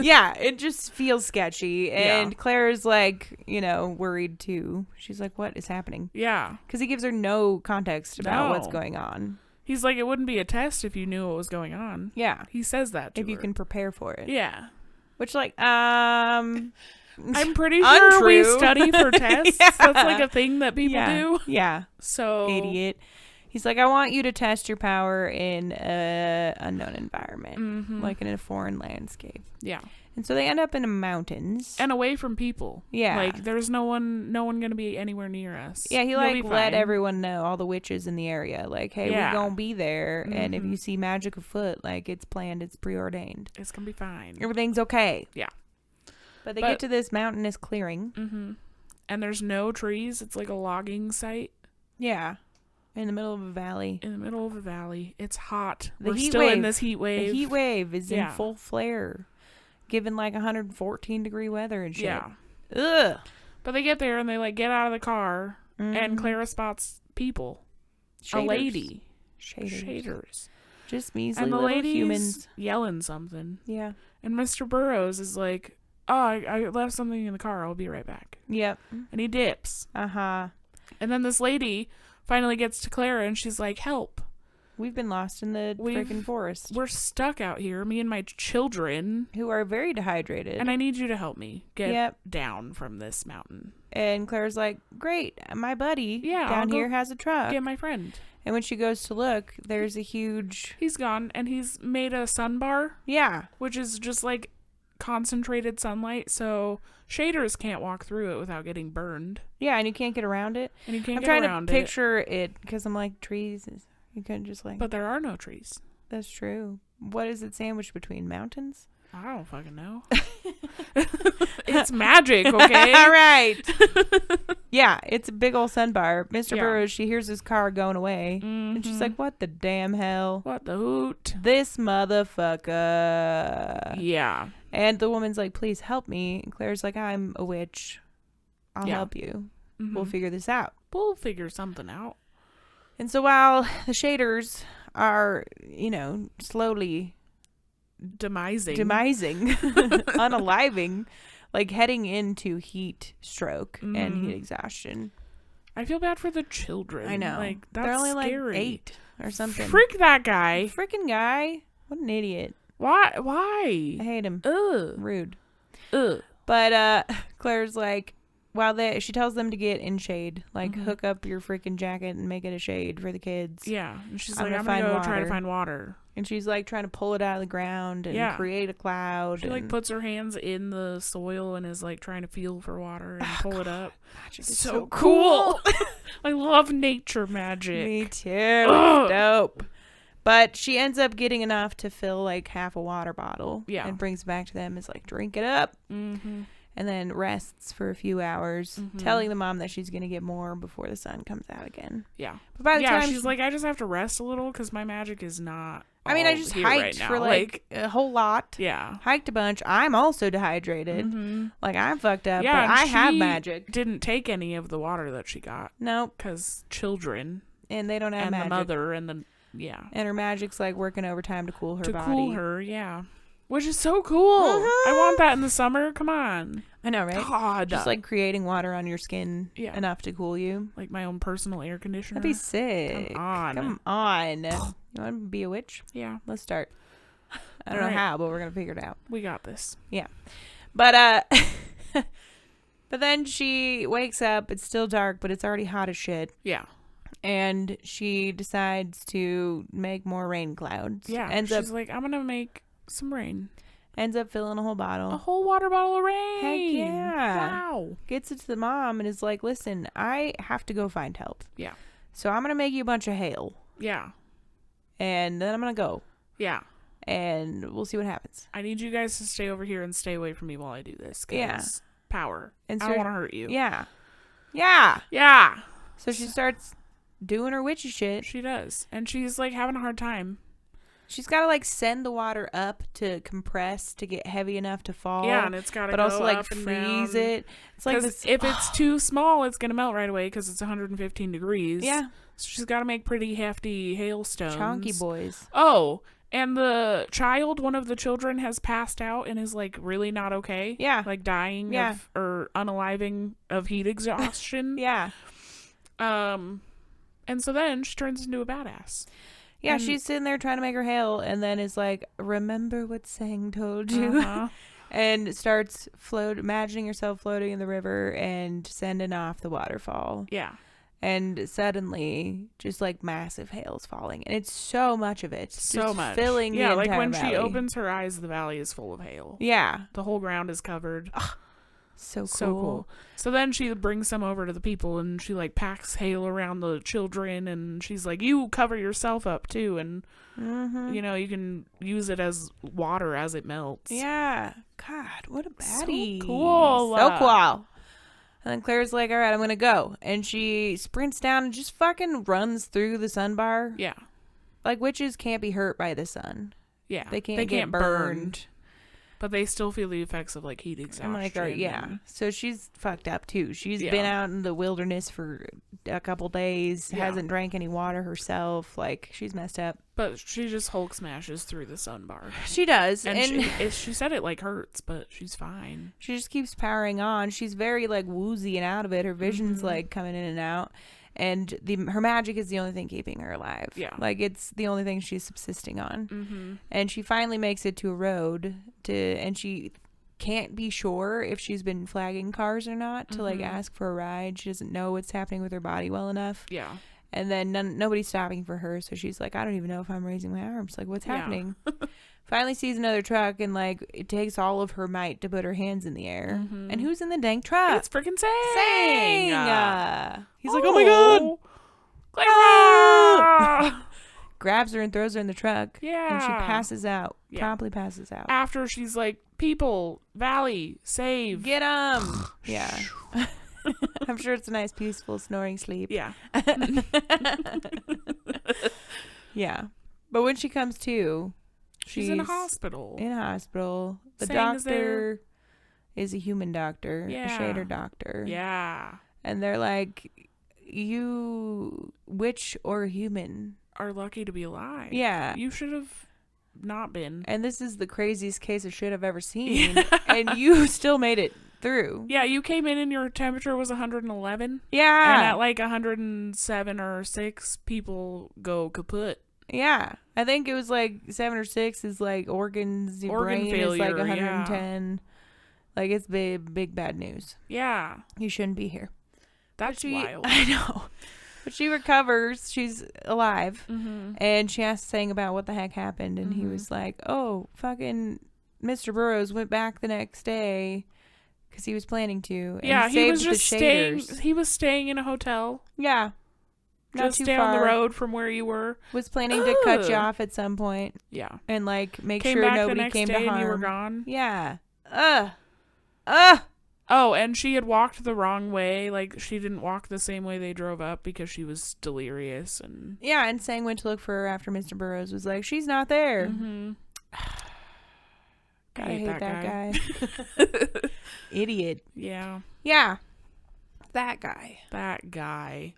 Yeah, it just feels sketchy. And Claire's like, worried too. She's like, what is happening? Yeah. Because he gives her no context about what's going on. He's like, it wouldn't be a test if you knew what was going on. Yeah. He says that to her. If you can prepare for it. Yeah. Which like, I'm pretty sure we study for tests. That's like a thing that people do. Yeah. So. Idiot. He's like, I want you to test your power in an unknown environment, like in a foreign landscape. Yeah. And so they end up in the mountains. And away from people. Yeah. Like, there's no one going to be anywhere near us. Yeah, he like let everyone know, all the witches in the area, like, hey, we're going to be there. And if you see magic afoot, like, it's planned, it's preordained. It's going to be fine. Everything's okay. Yeah. But they get to this mountainous clearing. And there's no trees. It's like a logging site. Yeah. In the middle of a valley. It's hot. We're still in this heat wave. The heat wave is in full flare. Given like 114 degree weather and shit. Yeah. Ugh. But they get there and they like get out of the car and Clara spots people. Shaders. A lady. Shaders. Just measly little humans. Yelling something. Yeah. And Mr. Burroughs is like, oh, I left something in the car. I'll be right back. Yep. And he dips. Uh-huh. And then this lady finally gets to Clara and she's like, help. We've been lost in the freaking forest. We're stuck out here, me and my children. Who are very dehydrated. And I need you to help me get down from this mountain. And Claire's like, great, my buddy down here has a truck. Get my friend. And when she goes to look, there's a huge... He's gone, and he's made a sun bar. Yeah. Which is just like concentrated sunlight, so shaders can't walk through it without getting burned. Yeah, and you can't get around it. I'm trying to picture it because I'm like, trees... You couldn't just like... But there are no trees. That's true. What is it sandwiched between mountains? I don't fucking know. It's magic, okay? All right. Yeah, it's a big old sun bar. Mr. Burroughs, she hears his car going away. And she's like, what the damn hell? What the hoot? This motherfucker. Yeah. And the woman's like, please help me. And Claire's like, I'm a witch. I'll help you. We'll figure this out. We'll figure something out. And so while the shaders are, slowly demising, unaliving, like heading into heat stroke and heat exhaustion, I feel bad for the children. I know. Like, that's They're only scary. like 8 or something. Frick that guy. Freaking guy. What an idiot. Why? I hate him. Ugh. Rude. Ugh. But Claire's like, she tells them to get in shade. Like, hook up your freaking jacket and make it a shade for the kids. Yeah. And she's I'm like, I'm gonna going to go find try to water. find water. And she's like trying to pull it out of the ground and create a cloud. She like puts her hands in the soil and is like trying to feel for water and pull it up. Magic is So cool. I love nature magic. Me too. It's dope. But she ends up getting enough to fill like half a water bottle. Yeah. And brings it back to them. Is like, drink it up. Mm-hmm. And then rests for a few hours, telling the mom that she's going to get more before the sun comes out again. Yeah. But by the time she's like, I just have to rest a little because my magic is not. I mean, I just hiked for like a whole lot. Yeah. Hiked a bunch. I'm also dehydrated. Mm-hmm. Like, I'm fucked up, yeah, but I have magic. Didn't take any of the water that she got. Nope. Because children. And they don't have and magic. And the mother and the, And her magic's like working overtime to cool her body. To cool her, yeah. Which is so cool. I want that in the summer. Come on. I know, right? God. Just like creating water on your skin enough to cool you. Like my own personal air conditioner. That'd be sick. Come on. You want to be a witch? Yeah. Let's start. I don't know how, but we're going to figure it out. We got this. Yeah. But but then she wakes up. It's still dark, but it's already hot as shit. Yeah. And she decides to make more rain clouds. Yeah. She's like, I'm going to make some rain. Ends up filling a whole bottle. A whole water bottle of rain. Heck yeah. Wow. Gets it to the mom and is like, listen, I have to go find help. Yeah. So I'm going to make you a bunch of hail. Yeah. And then I'm going to go. Yeah. And we'll see what happens. I need you guys to stay over here and stay away from me while I do this. Yeah. Power. And I don't want to hurt you. Yeah. Yeah. Yeah. So she starts doing her witchy shit. She does. And she's like having a hard time. She's got to like send the water up to compress to get heavy enough to fall. Yeah, and it's got to go also like up and freeze down. it. It's like this, if it's too small, it's going to melt right away because it's 115 degrees. Yeah. So she's got to make pretty hefty hailstones. Chonky boys. Oh, and the child, one of the children has passed out and is like really not okay. Yeah. Like dying of, or unaliving of heat exhaustion. Yeah. And so then she turns into a badass. Yeah, she's sitting there trying to make her hail and then is like, remember what Sang told you? And starts imagining herself floating in the river and sending off the waterfall. Yeah. And suddenly, just like massive hail's falling. And it's so much of it. So just much. Filling the entire like when valley. she opens her eyes, the valley is full of hail. Yeah. The whole ground is covered. So cool. So then she brings some over to the people and she like packs hail around the children and she's like, you cover yourself up too. And, you know, you can use it as water as it melts. Yeah. God, what a baddie. So cool. So cool. And then Claire's like, all right, I'm going to go. And she sprints down and just fucking runs through the sun bar. Yeah. Like witches can't be hurt by the sun. Yeah. They can't get burned. But they still feel the effects of like heat exhaustion. I'm like, all right, yeah. So she's fucked up too. She's been out in the wilderness for a couple days, hasn't drank any water herself. Like, she's messed up. But she just Hulk smashes through the sun bar. She does. And she said it like hurts, but she's fine. She just keeps powering on. She's very like woozy and out of it. Her vision's like coming in and out. And her magic is the only thing keeping her alive. Yeah. Like, it's the only thing she's subsisting on. Mm-hmm. And she finally makes it to a road and she can't be sure if she's been flagging cars or not to like ask for a ride. She doesn't know what's happening with her body well enough. Yeah. And then nobody's stopping for her. So she's like, I don't even know if I'm raising my arms. Like, what's happening? Finally sees another truck and like it takes all of her might to put her hands in the air. And who's in the dang truck? It's freaking Sang. He's like, oh my god, Clara! Grabs her and throws her in the truck. Yeah. And she passes out. Promptly passes out. After she's like, people, Valley, save. Get 'em. Yeah. I'm sure it's a nice, peaceful, snoring sleep. Yeah. Yeah. But when she comes to, she's in a hospital. The doctor is a human doctor. A shader doctor. Yeah. And they're like, you, witch or human, are lucky to be alive. Yeah. You should have not been. And this is the craziest case of shit I've ever seen. And you still made it through. Yeah, you came in and your temperature was 111. Yeah. And at like 107 or 6, people go kaput. Yeah. I think it was like 7 or 6 is like organs. Your Organ brain failure, is like 110. Yeah. Like, it's big bad news. Yeah. You shouldn't be here. That's wild. I know. But she recovers. She's alive. Mm-hmm. And she asked Sang about what the heck happened. And he was like, oh, fucking Mr. Burroughs went back the next day because he was planning to. And yeah, he was just staying. Shaders. He was staying in a hotel. Yeah. Not just too down far. the road from where you were. Was planning to cut you off at some point. Yeah. And like make came sure back nobody the next came day to harm. And you were gone. Yeah. Oh, and she had walked the wrong way. Like, she didn't walk the same way they drove up because she was delirious. And yeah, and Sang went to look for her after Mr. Burroughs was like, she's not there. Mm-hmm. I hate that guy. Idiot. Yeah. Yeah. That guy.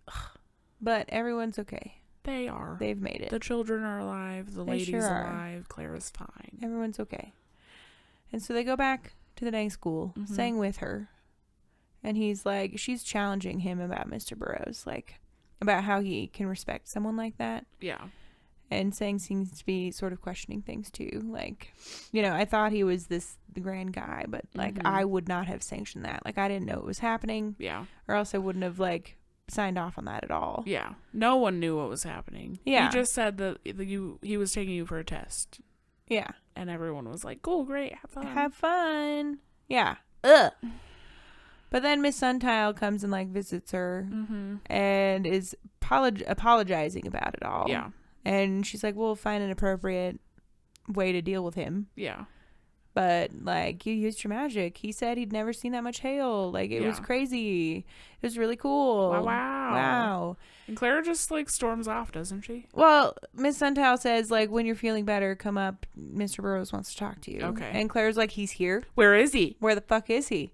But everyone's okay. They are. They've made it. The children are alive. The lady's alive. Clara's fine. Everyone's okay. And so they go back to the dang school, Sang with her. And he's like, she's challenging him about Mr. Burroughs, like, about how he can respect someone like that. Yeah. And Sang seems to be sort of questioning things too. Like, you know, I thought he was the grand guy, but like, I would not have sanctioned that. Like, I didn't know it was happening. Yeah. Or else I wouldn't have, like, signed off on that at all. Yeah. No one knew what was happening. Yeah. He just said that he was taking you for a test. Yeah. And everyone was like, cool, great, have fun. Yeah. Ugh. But then Miss Suntile comes and like visits her and is apologizing about it all. Yeah. And she's like, we'll find an appropriate way to deal with him. Yeah. But like, you used your magic. He said he'd never seen that much hail. Like, it was crazy. It was really cool. Wow. And Clara just like storms off, doesn't she? Well, Miss Suntile says, like, when you're feeling better, come up. Mr. Burroughs wants to talk to you. Okay. And Claire's like, he's here. Where is he? Where the fuck is he?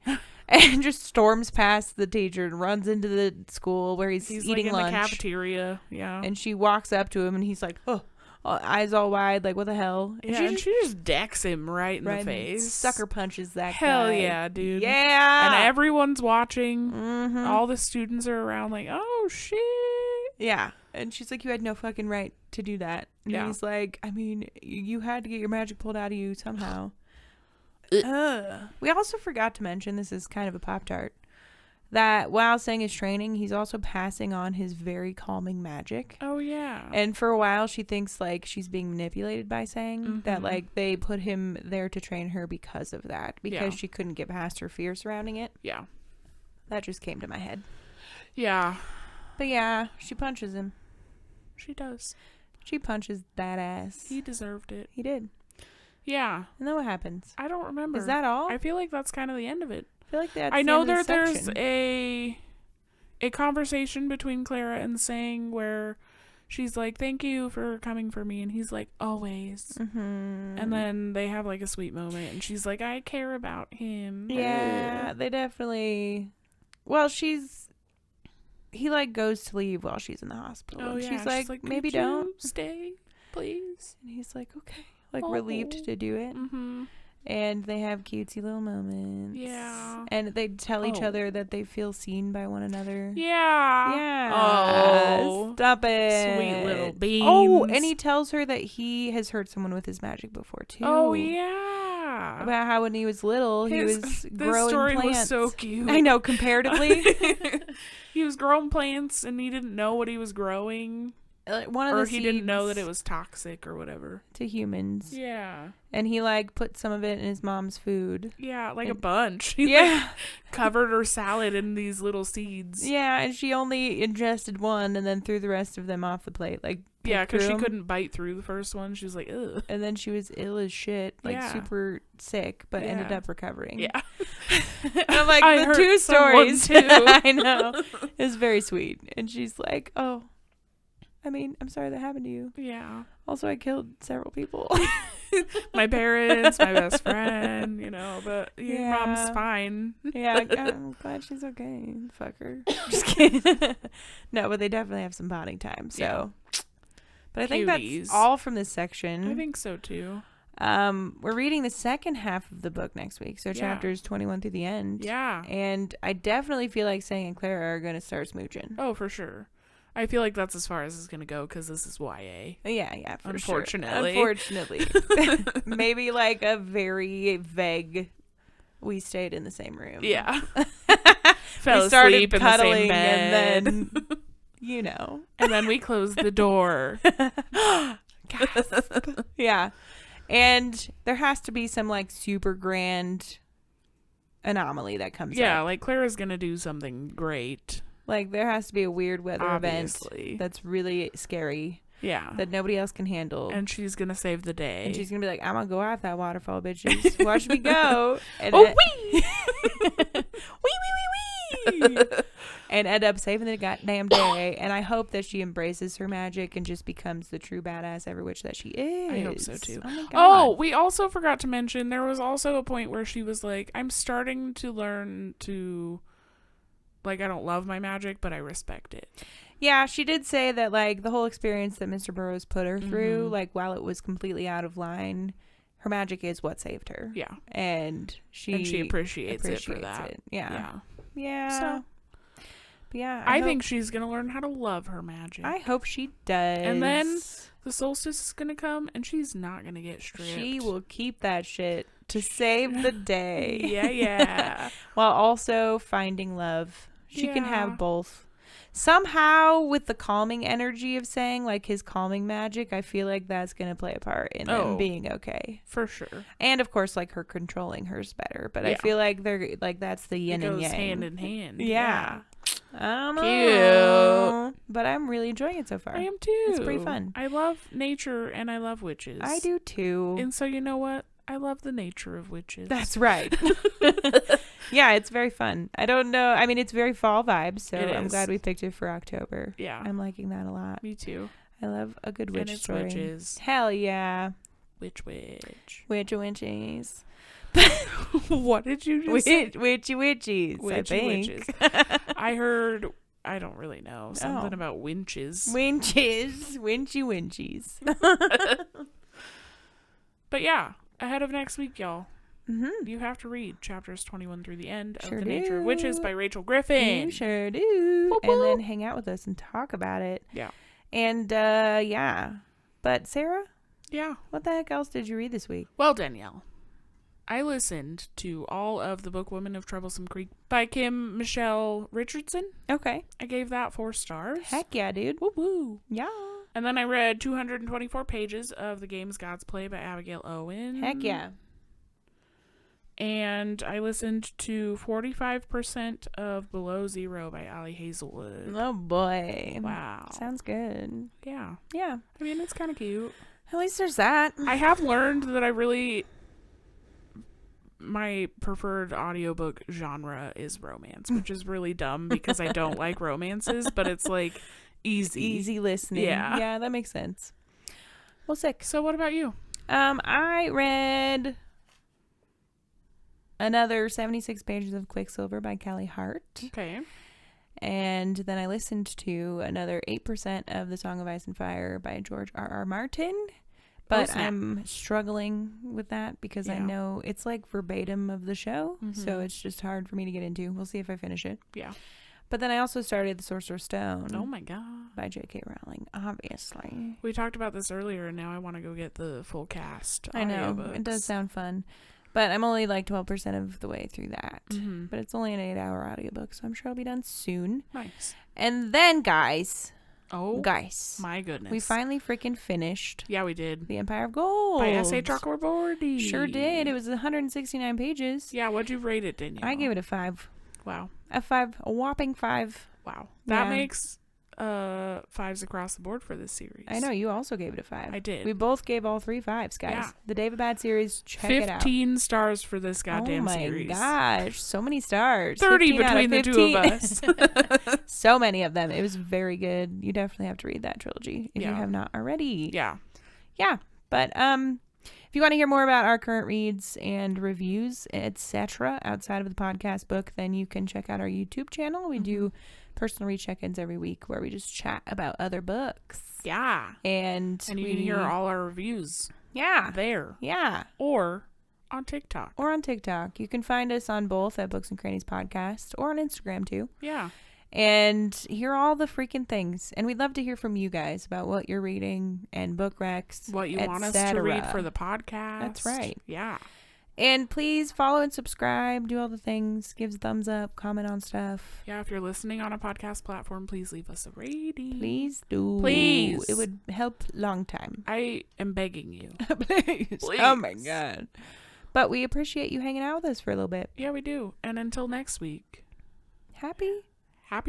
And just storms past the teacher and runs into the school where he's eating like, lunch. in the cafeteria. Yeah. And she walks up to him and he's like, oh, eyes all wide, like, what the hell? And yeah, she just decks him right in the face. Sucker punches that guy. Hell yeah, dude. Yeah. And everyone's watching. All the students are around like, oh, shit. Yeah. And she's like, you had no fucking right to do that. And he's like, I mean, you had to get your magic pulled out of you somehow. We also forgot to mention, this is kind of a Pop-Tart, that while Sang is training, he's also passing on his very calming magic. Oh, yeah. And for a while, she thinks, like, she's being manipulated by Sang. That, like, they put him there to train her because of that. Because she couldn't get past her fear surrounding it. Yeah. That just came to my head. Yeah. But yeah, she punches him. She does. She punches that ass. He deserved it. He did. Yeah. And then what happens? I don't remember. Is that all? I feel like that's kind of the end of it. I feel like that's I know the end of the there's section. a conversation between Clara and Sang where she's like, thank you for coming for me. And he's like, always. And then they have like a sweet moment. And she's like, I care about him. Yeah, they definitely... Well, he like goes to leave while she's in the hospital. Oh, and yeah. she's like, maybe could you don't stay, please. And he's like, okay. Like, relieved to do it. And they have cutesy little moments. Yeah. And they tell each other that they feel seen by one another. Yeah. Yeah. Oh. Stop it. Sweet little beans. Oh, and he tells her that he has hurt someone with his magic before, too. Oh, yeah. About how when he was little, he was growing story plants. Was so cute. I know, comparatively. He was growing plants and he didn't know what he was growing. Or he didn't know that it was toxic or whatever. To humans. Yeah. And he like put some of it in his mom's food. Yeah, like a bunch. He like covered her salad in these little seeds. Yeah, and she only ingested one and then threw the rest of them off the plate. Like, yeah, because she couldn't bite through the first one. She was like, ugh. And then she was ill as shit, like super sick, but ended up recovering. Yeah. And I'm like, the two stories. Too. I know. It was very sweet. And she's like, oh, I mean, I'm sorry that happened to you. Yeah. Also, I killed several people. My parents, my best friend, you know, but your mom's fine. Yeah, I'm glad she's okay. Fuck her. Just kidding. No, but they definitely have some bonding time, so. Yeah. But I think that's all from this section. I think so, too. We're reading the second half of the book next week, so chapters 21 through the end. Yeah. And I definitely feel like Sang and Clara are going to start smooching. Oh, for sure. I feel like that's as far as it's going to go because this is YA. Yeah, for Unfortunately. sure. Unfortunately. Maybe like a very vague, we stayed in the same room. Yeah. Fell asleep in the same bed. And then, you know. And then we closed the door. Gasp. Yeah. And there has to be some like super grand anomaly that comes up. Yeah, like Clara's going to do something great. Like there has to be a weird weather event Obviously. that's really scary. Yeah. That nobody else can handle. And she's going to save the day. And she's going to be like, I'm going to go out that waterfall, bitches. Watch me go. And wee! wee! And end up saving the goddamn day. And I hope that she embraces her magic and just becomes the true badass every witch that she is. I hope so too. Oh, my God. Oh, we also forgot to mention there was also a point where she was like, I'm starting to learn to, like, I don't love my magic, but I respect it. Yeah, she did say that, like, the whole experience that Mr. Burroughs put her through, like, while it was completely out of line, her magic is what saved her. Yeah. And she appreciates it for that. Yeah. Yeah. So, but yeah. I think she's going to learn how to love her magic. I hope she does. And then the solstice is going to come and she's not going to get stripped. She will keep that shit to save the day. Yeah. While also finding love. She can have both. Somehow, with the calming energy of saying, like, his calming magic, I feel like that's going to play a part in them being okay. For sure. And, of course, like, her controlling hers better. But I feel like they're, like, that's the yin and yang. Hand in hand. Yeah. I don't know. Cute. But I'm really enjoying it so far. I am too. It's pretty fun. I love nature and I love witches. I do too. And so, you know what? I love the nature of witches. That's right. Yeah, it's very fun. I don't know. I mean, it's very fall vibes, so I'm glad we picked it for October. Yeah. I'm liking that a lot. Me too. I love a good witch story. Witches. Hell yeah. Witches. Witches. What did you just say? Witchies, I think. Witches. I heard, I don't really know, something about winches. Winches. Winchies. But yeah, ahead of next week, y'all. Mm-hmm. You have to read chapters 21 through the end of Sure The do. Nature of Witches by Rachel Griffin. You sure do. Whoop, and then whoop. hang out with us and talk about it. Yeah. And, yeah. But, Sarah? Yeah. What the heck else did you read this week? Well, Danielle, I listened to all of The Book Woman of Troublesome Creek by Kim Michelle Richardson. Okay. I gave that 4 stars. Heck yeah, dude. Woo woo. Yeah. And then I read 224 pages of The Games Gods Play by Abigail Owen. Heck yeah. And I listened to 45% of Below Zero by Allie Hazelwood. Oh, boy. Wow. Sounds good. Yeah. Yeah. I mean, it's kind of cute. At least there's that. I have learned that my preferred audiobook genre is romance, which is really dumb because I don't like romances, but it's like easy listening. Yeah, that makes sense. Well, sick. So what about you? I read another 76 pages of Quicksilver by Callie Hart. Okay. And then I listened to another 8% of The Song of Ice and Fire by George R.R. Martin. But I'm struggling with that because I know it's like verbatim of the show. Mm-hmm. So it's just hard for me to get into. We'll see if I finish it. Yeah. But then I also started The Sorcerer's Stone. Oh my God. By J.K. Rowling, obviously. We talked about this earlier and now I want to go get the full cast. I know. It does sound fun. But I'm only like 12% of the way through that. Mm-hmm. But it's only an 8-hour audiobook, so I'm sure I'll be done soon. Nice. And then, guys. Oh, guys. My goodness. We finally freaking finished. Yeah, we did. The Empire of Gold. By S.A. Chakraborty. Sure did. It was 169 pages. Yeah, what'd you rate it, Danielle? I gave it a 5. Wow. A whopping 5. Wow. That makes 5s across the board for this series. I know. You also gave it a 5. I did. We both gave all 3 5s, guys. Yeah. The David Bad series, check it out. 15 stars for this goddamn series. Oh my gosh. So many stars. 30 between the two of us. So many of them. It was very good. You definitely have to read that trilogy if you have not already. Yeah. Yeah. But if you want to hear more about our current reads and reviews, etc., outside of the podcast book, then you can check out our YouTube channel. We do personal read check-ins every week where we just chat about other books. Yeah. And you can hear all our reviews. Yeah. there. Yeah. Or on TikTok. You can find us on both at Books and Crannies Podcast or on Instagram too. Yeah. And hear all the freaking things. And we'd love to hear from you guys about what you're reading and book recs. What you want us to read for the podcast. That's right. Yeah. And please follow and subscribe. Do all the things. Give us a thumbs up. Comment on stuff. Yeah, if you're listening on a podcast platform, please leave us a rating. Please do. Please. It would help long time. I am begging you. Please. Oh my God. But we appreciate you hanging out with us for a little bit. Yeah, we do. And until next week. Happy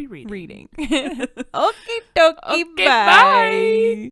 reading. Okie dokie. Okay, bye.